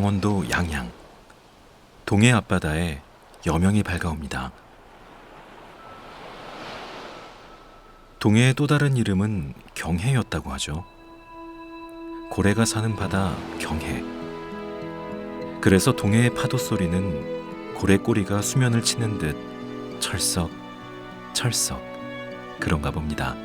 강원도 양양 동해 앞바다에 여명이 밝아옵니다. 동해의 또 다른 이름은 경해였다고 하죠. 고래가 사는 바다 경해. 그래서 동해의 파도 소리는 고래 꼬리가 수면을 치는 듯 철썩 철썩 그런가 봅니다.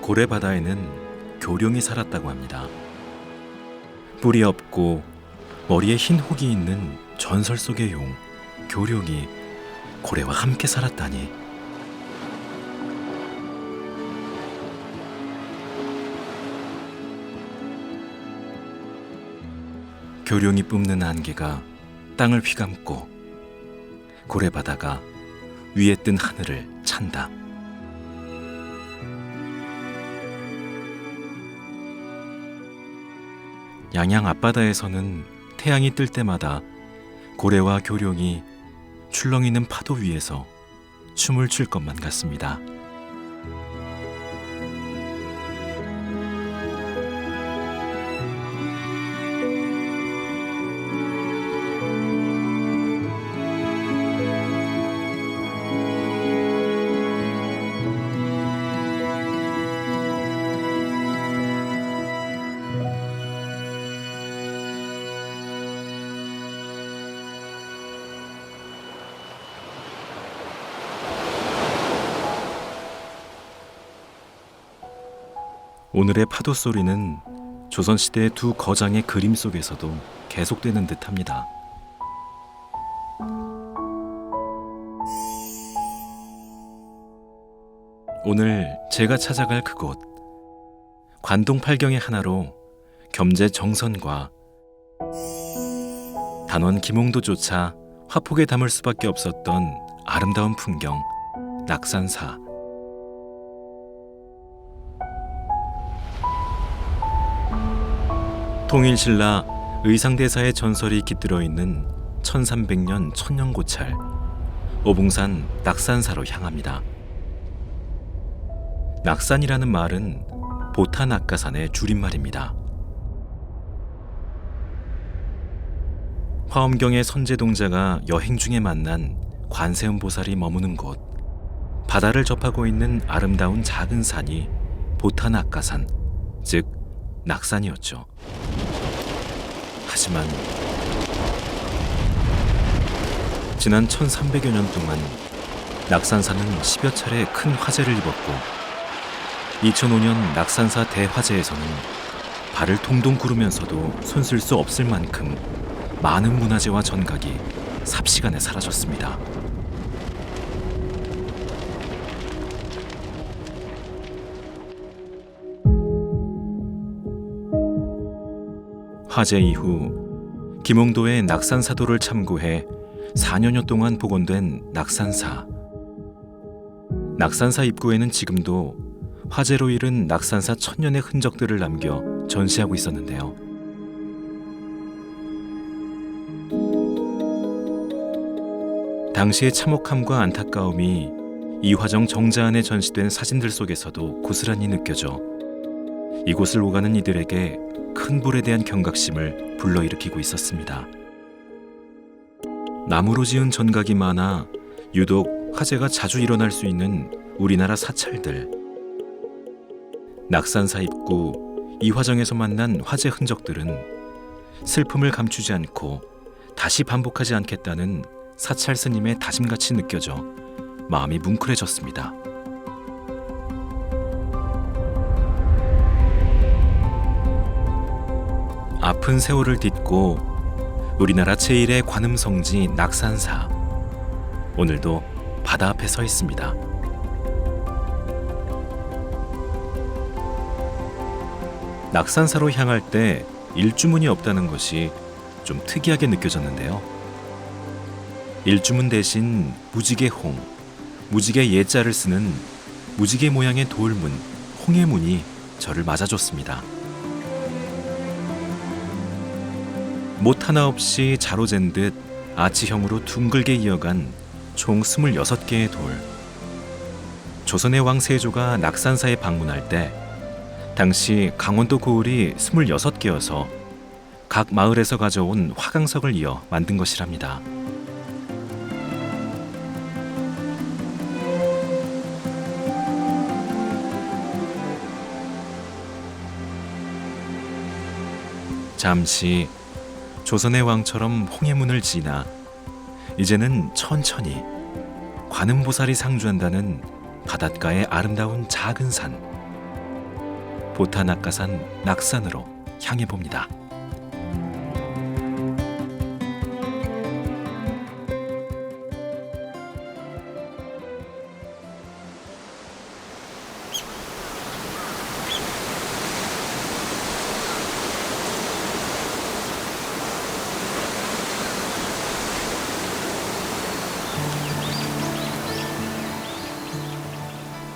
고래 바다에는 교룡이 살았다고 합니다. 뿔이 없고 머리에 흰 혹이 있는 전설 속의 용 교룡이 고래와 함께 살았다니. 교룡이 뿜는 안개가 땅을 휘감고 고래바다가 위에 뜬 하늘을 찬다. 양양 앞바다에서는 태양이 뜰 때마다 고래와 교룡이 출렁이는 파도 위에서 춤을 출 것만 같습니다. 오늘의 파도 소리는 조선시대의 두 거장의 그림 속에서도 계속되는 듯합니다. 오늘 제가 찾아갈 그곳, 관동 팔경의 하나로 겸재 정선과 단원 김홍도조차 화폭에 담을 수밖에 없었던 아름다운 풍경, 낙산사. 통일신라 의상대사의 전설이 깃들어 있는 1300년 천년고찰 오봉산 낙산사로 향합니다. 낙산이라는 말은 보타낙가산의 줄임말입니다. 화엄경의 선제동자가 여행 중에 만난 관세음보살이 머무는 곳, 바다를 접하고 있는 아름다운 작은 산이 보타낙가산, 즉 낙산이었죠. 하지만 지난 1300여 년 동안 낙산사는 10여 차례 큰 화재를 입었고 2005년 낙산사 대화재에서는 발을 동동 구르면서도 손쓸 수 없을 만큼 많은 문화재와 전각이 삽시간에 사라졌습니다. 화재 이후 김홍도의 낙산사도를 참고해 4년여 동안 복원된 낙산사. 낙산사 입구에는 지금도 화재로 잃은 낙산사 천년의 흔적들을 남겨 전시하고 있었는데요. 당시의 참혹함과 안타까움이 이화정 정자안에 전시된 사진들 속에서도 고스란히 느껴져 이곳을 오가는 이들에게 큰 불에 대한 경각심을 불러일으키고 있었습니다. 나무로 지은 전각이 많아 유독 화재가 자주 일어날 수 있는 우리나라 사찰들. 낙산사 입구 이화정에서 만난 화재 흔적들은 슬픔을 감추지 않고 다시 반복하지 않겠다는 사찰 스님의 다짐같이 느껴져 마음이 뭉클해졌습니다. 아픈 세월을 딛고 우리나라 제1의 관음성지 낙산사, 오늘도 바다 앞에 서 있습니다. 낙산사로 향할 때 일주문이 없다는 것이 좀 특이하게 느껴졌는데요. 일주문 대신 무지개 홍, 무지개 예자를 쓰는 무지개 모양의 돌문, 홍해문이 저를 맞아줬습니다. 못 하나 없이 자로 잰 듯 아치형으로 둥글게 이어간 총 26개의 돌. 조선의 왕 세조가 낙산사에 방문할 때 당시 강원도 고을이 26개여서 각 마을에서 가져온 화강석을 이어 만든 것이랍니다. 잠시 조선의 왕처럼 홍해문을 지나 이제는 천천히 관음보살이 상주한다는 바닷가의 아름다운 작은 산 보타낙가산 낙산으로 향해 봅니다.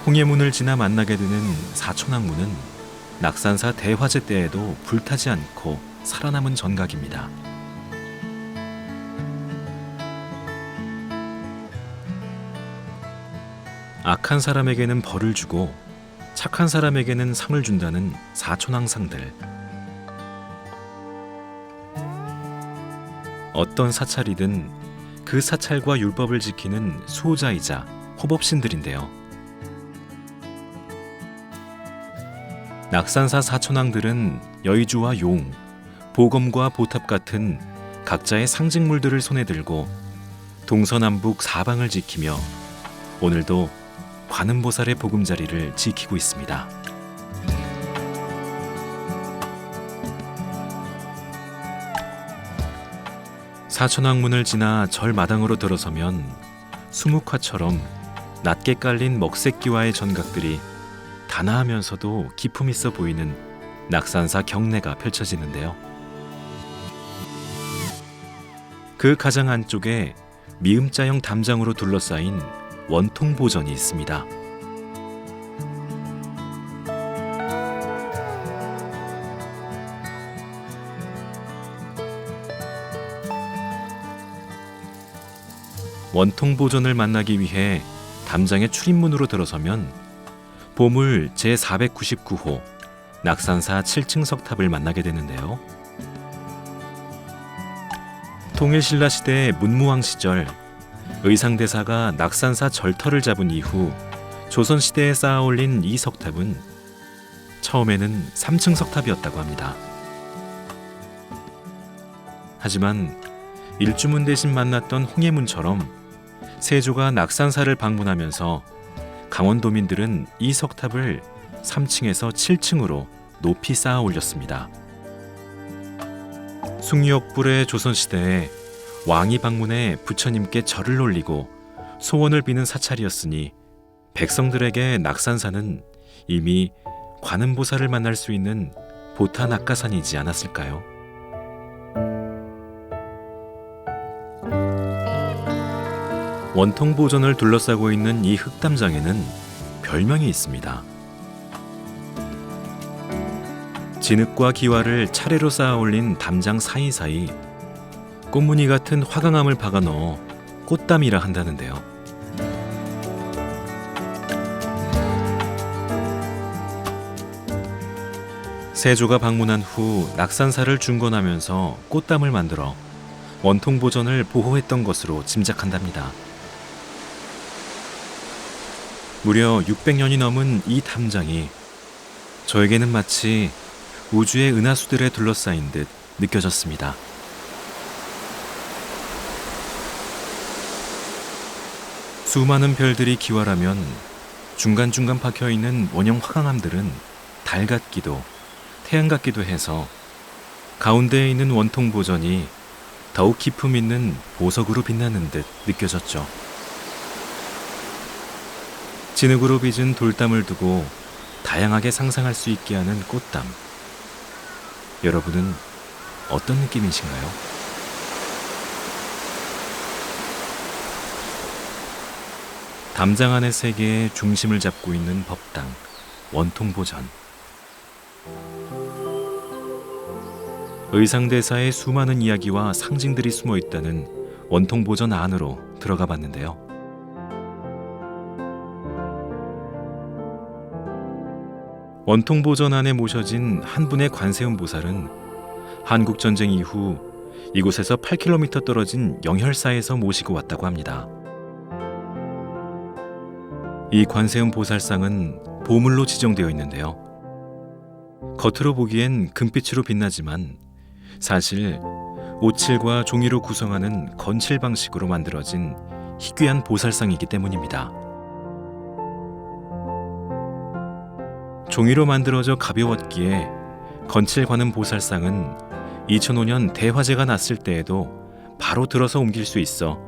홍해문을 지나 만나게 되는 사촌항문은 낙산사 대화재 때에도 불타지 않고 살아남은 전각입니다. 악한 사람에게는 벌을 주고 착한 사람에게는 상을 준다는 사촌항상들. 어떤 사찰이든 그 사찰과 율법을 지키는 수호자이자 호법신들인데요. 낙산사 사촌항들은 여의주와 용, 보검과 보탑 같은 각자의 상징물들을 손에 들고 동서남북 사방을 지키며 오늘도 관음보살의 보금자리를 지키고 있습니다. 사촌항문을 지나 절 마당으로 들어서면 수묵화처럼 낮게 깔린 먹새끼와의 전각들이 단아하면서도 기품 있어 보이는 낙산사 경내가 펼쳐지는데요. 그 가장 안쪽에 미음자형 담장으로 둘러싸인 원통보전이 있습니다. 원통보전을 만나기 위해 담장의 출입문으로 들어서면 보물 제499호 낙산사 7층 석탑을 만나게 되는데요. 통일신라 시대 문무왕 시절 의상대사가 낙산사 절터를 잡은 이후 조선시대에 쌓아올린 이 석탑은 처음에는 3층 석탑이었다고 합니다. 하지만 일주문 대신 만났던 홍해문처럼 세조가 낙산사를 방문하면서 강원도민들은 이 석탑을 3층에서 7층으로 높이 쌓아 올렸습니다. 숭유역불의 조선시대에 왕이 방문해 부처님께 절을 올리고 소원을 비는 사찰이었으니 백성들에게 낙산사는 이미 관음보살을 만날 수 있는 보타낙가산이지 않았을까요? 원통보전을 둘러싸고 있는 이 흙담장에는 별명이 있습니다. 진흙과 기와를 차례로 쌓아 올린 담장 사이사이 꽃무늬 같은 화강암을 박아 넣어 꽃담이라 한다는데요. 세조가 방문한 후 낙산사를 중건하면서 꽃담을 만들어 원통보전을 보호했던 것으로 짐작한답니다. 무려 600년이 넘은 이 담장이 저에게는 마치 우주의 은하수들에 둘러싸인 듯 느껴졌습니다. 수많은 별들이 기활하면 중간중간 박혀있는 원형 화강암들은 달 같기도 태양 같기도 해서 가운데에 있는 원통보전이 더욱 기품 있는 보석으로 빛나는 듯 느껴졌죠. 진흙으로 빚은 돌담을 두고 다양하게 상상할 수 있게 하는 꽃담. 여러분은 어떤 느낌이신가요? 담장 안의 세계의 중심을 잡고 있는 법당, 원통보전. 의상대사의 수많은 이야기와 상징들이 숨어 있다는 원통보전 안으로 들어가 봤는데요. 원통보전 안에 모셔진 한 분의 관세음 보살은 한국전쟁 이후 이곳에서 8km 떨어진 영혈사에서 모시고 왔다고 합니다. 이 관세음 보살상은 보물로 지정되어 있는데요. 겉으로 보기엔 금빛으로 빛나지만 사실 오칠과 종이로 구성하는 건칠 방식으로 만들어진 희귀한 보살상이기 때문입니다. 종이로 만들어져 가벼웠기에 건칠 관음 보살상은 2005년 대화재가 났을 때에도 바로 들어서 옮길 수 있어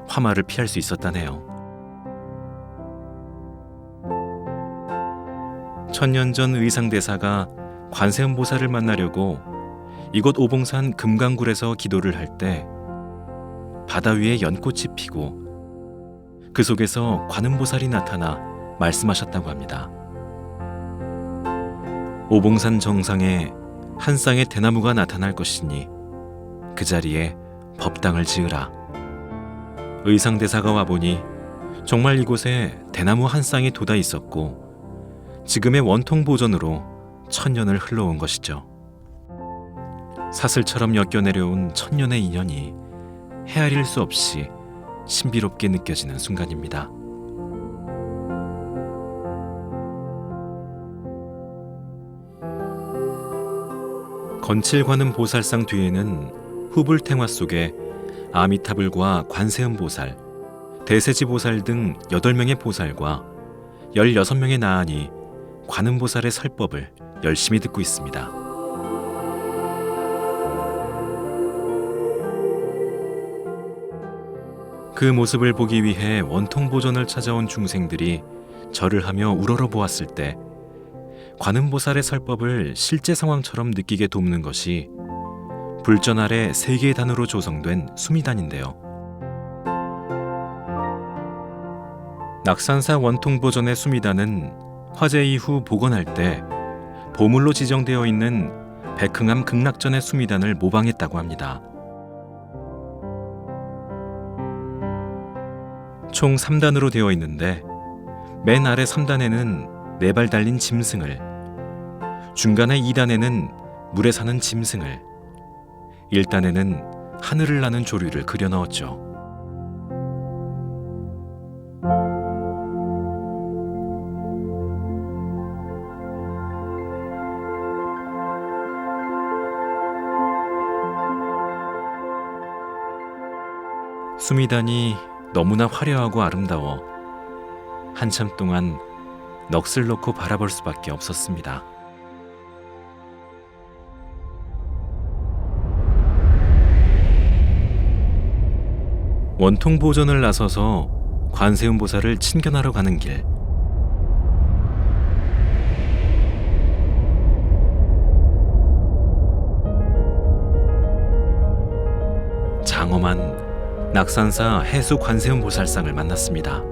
화마를 피할 수 있었다네요. 천년 전 의상대사가 관세음 보살을 만나려고 이곳 오봉산 금강굴에서 기도를 할 때 바다 위에 연꽃이 피고 그 속에서 관음보살이 나타나 말씀하셨다고 합니다. 오봉산 정상에 한 쌍의 대나무가 나타날 것이니 그 자리에 법당을 지으라. 의상대사가 와보니 정말 이곳에 대나무 한 쌍이 돋아 있었고 지금의 원통보전으로 1000년을 흘러온 것이죠. 사슬처럼 엮여내려온 1000년의 인연이 헤아릴 수 없이 신비롭게 느껴지는 순간입니다. 건칠관음 보살상 뒤에는 후불탱화 속에 아미타불과 관세음 보살, 대세지 보살 등 8명의 보살과 16명의 나한이 관음 보살의 설법을 열심히 듣고 있습니다. 그 모습을 보기 위해 원통보전을 찾아온 중생들이 절을 하며 우러러 보았을 때 관음보살의 설법을 실제 상황처럼 느끼게 돕는 것이 불전 아래 3개의 단으로 조성된 수미단인데요. 낙산사 원통보전의 수미단은 화재 이후 복원할 때 보물로 지정되어 있는 백흥암 극락전의 수미단을 모방했다고 합니다. 총 3단으로 되어 있는데 맨 아래 3단에는 4발 달린 짐승을, 중간에 2단에는 물에 사는 짐승을, 1단에는 하늘을 나는 조류를 그려 넣었죠. 수미단이 너무나 화려하고 아름다워 한참 동안 넋을 놓고 바라볼 수밖에 없었습니다. 원통보전을 나서서 관세음 보살을 친견하러 가는 길. 장엄한 낙산사 해수 관세음 보살상을 만났습니다.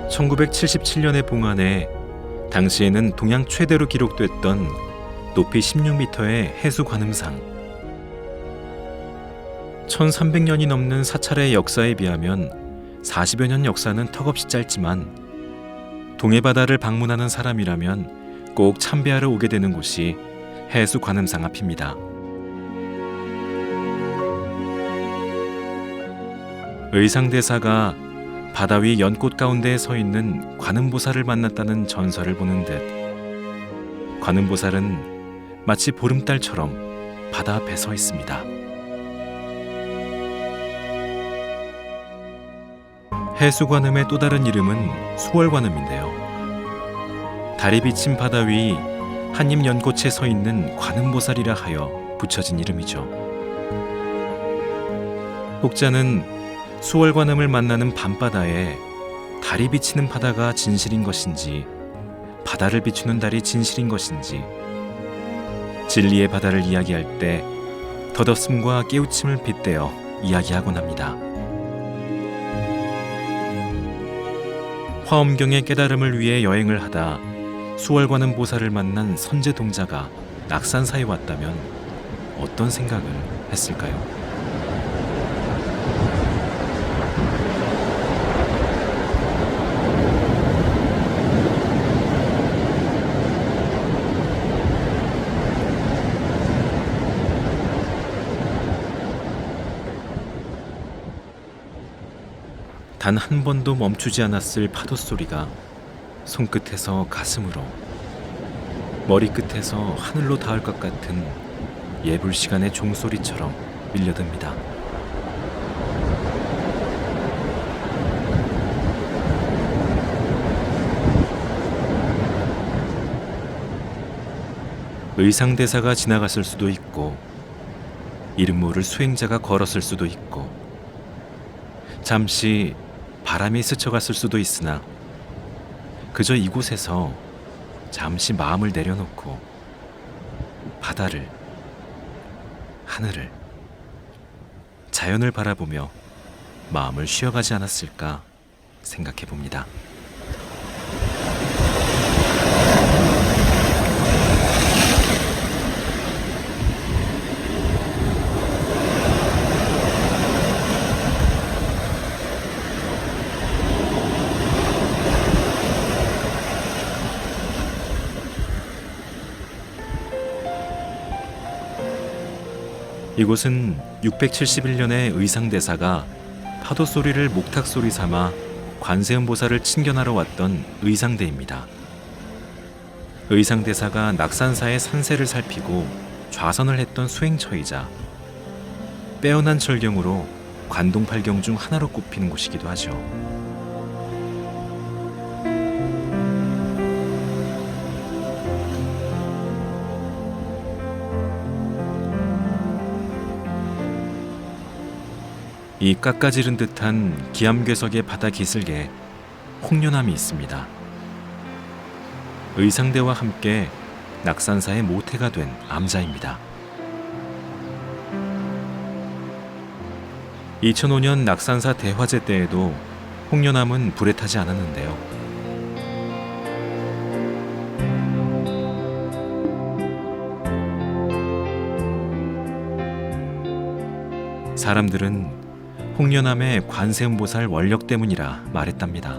(1977년에) 봉안에 당시에는 동양 최대로 기록됐던 높이 16m의 해수 관음상. 1300년이 넘는 사찰의 역사에 비하면 40여 년 역사는 턱없이 짧지만 동해바다를 방문하는 사람이라면 꼭 참배하러 오게 되는 곳이 해수 관음상 앞입니다. 의상대사가 바다 위 연꽃 가운데에 서 있는 관음보살을 만났다는 전설을 보는 듯 관음보살은 마치 보름달처럼 바다 앞에 서 있습니다. 해수관음의 또 다른 이름은 수월관음인데요. 달이 비친 바다 위 한입 연꽃에 서 있는 관음보살이라 하여 붙여진 이름이죠. 혹자는 수월관음을 만나는 밤바다에 달이 비치는 바다가 진실인 것인지 바다를 비추는 달이 진실인 것인지 진리의 바다를 이야기할 때 덧없음과 깨우침을 빗대어 이야기하곤 합니다. 화엄경의 깨달음을 위해 여행을 하다 수월관음 보살을 만난 선제동자가 낙산사에 왔다면 어떤 생각을 했을까요? 단 한 번도 멈추지 않았을 파도 소리가 손끝에서 가슴으로, 머리끝에서 하늘로 닿을 것 같은 예불 시간의 종소리처럼 밀려듭니다. 의상대사가 지나갔을 수도 있고, 이름 모를 수행자가 걸었을 수도 있고, 잠시 바람이 스쳐갔을 수도 있으나 그저 이곳에서 잠시 마음을 내려놓고 바다를, 하늘을, 자연을 바라보며 마음을 쉬어가지 않았을까 생각해 봅니다. 이곳은 671년에 의상대사가 파도 소리를 목탁 소리 삼아 관세음보살을 친견하러 왔던 의상대입니다. 의상대사가 낙산사의 산세를 살피고 좌선을 했던 수행처이자 빼어난 절경으로 관동팔경 중 하나로 꼽히는 곳이기도 하죠. 이 깎아지른 듯한 기암괴석의 바다 기슭에 홍련암이 있습니다. 의상대와 함께 낙산사의 모태가 된 암자입니다. 2005년 낙산사 대화재 때에도 홍련암은 불에 타지 않았는데요. 사람들은 홍련암의 관세음보살 원력 때문이라 말했답니다.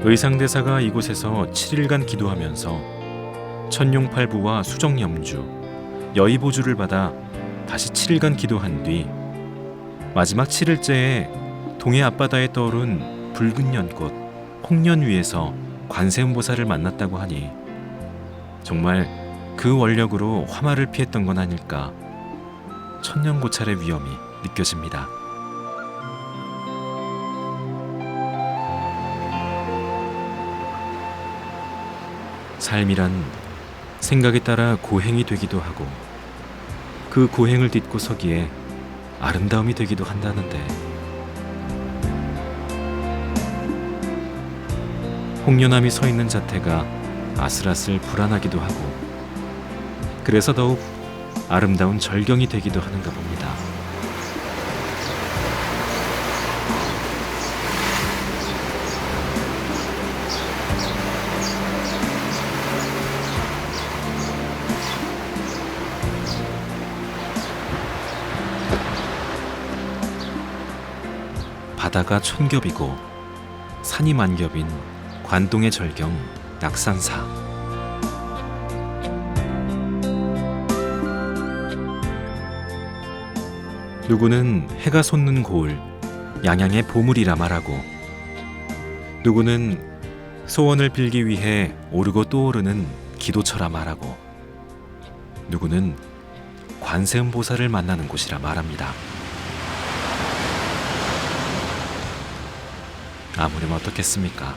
의상대사가 이곳에서 7일간 기도하면서 천룡팔부와 수정염주, 여의보주를 받아 다시 7일간 기도한 뒤 마지막 7일째에 동해 앞바다에 떠오른 붉은 연꽃 홍련 위에서 관세음보살을 만났다고 하니 정말 그 원력으로 화마를 피했던 건 아닐까, 천년고찰의 위험이 느껴집니다. 삶이란 생각에 따라 고행이 되기도 하고 그 고행을 딛고 서기에 아름다움이 되기도 한다는데, 홍련암이 서 있는 자태가 아슬아슬 불안하기도 하고 그래서 더욱 아름다운 절경이 되기도 하는가 봅니다. 바다가 천겹이고 산이 만겹인 관동의 절경 낙산사. 누구는 해가 솟는 고을, 양양의 보물이라 말하고, 누구는 소원을 빌기 위해 오르고 또 오르는 기도처라 말하고, 누구는 관세음보살을 만나는 곳이라 말합니다. 아무렴 어떻겠습니까?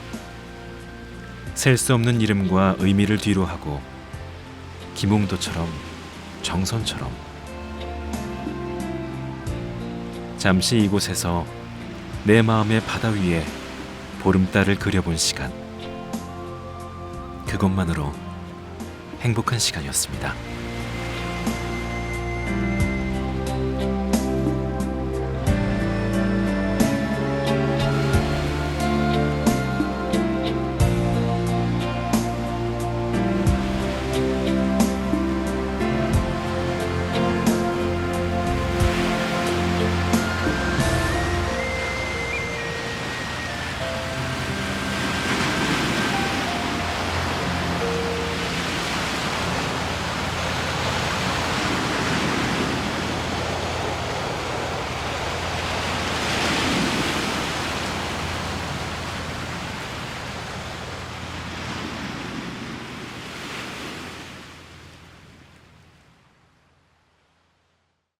셀 수 없는 이름과 의미를 뒤로하고 김홍도처럼, 정선처럼 잠시 이곳에서 내 마음의 바다 위에 보름달을 그려본 시간, 그것만으로 행복한 시간이었습니다.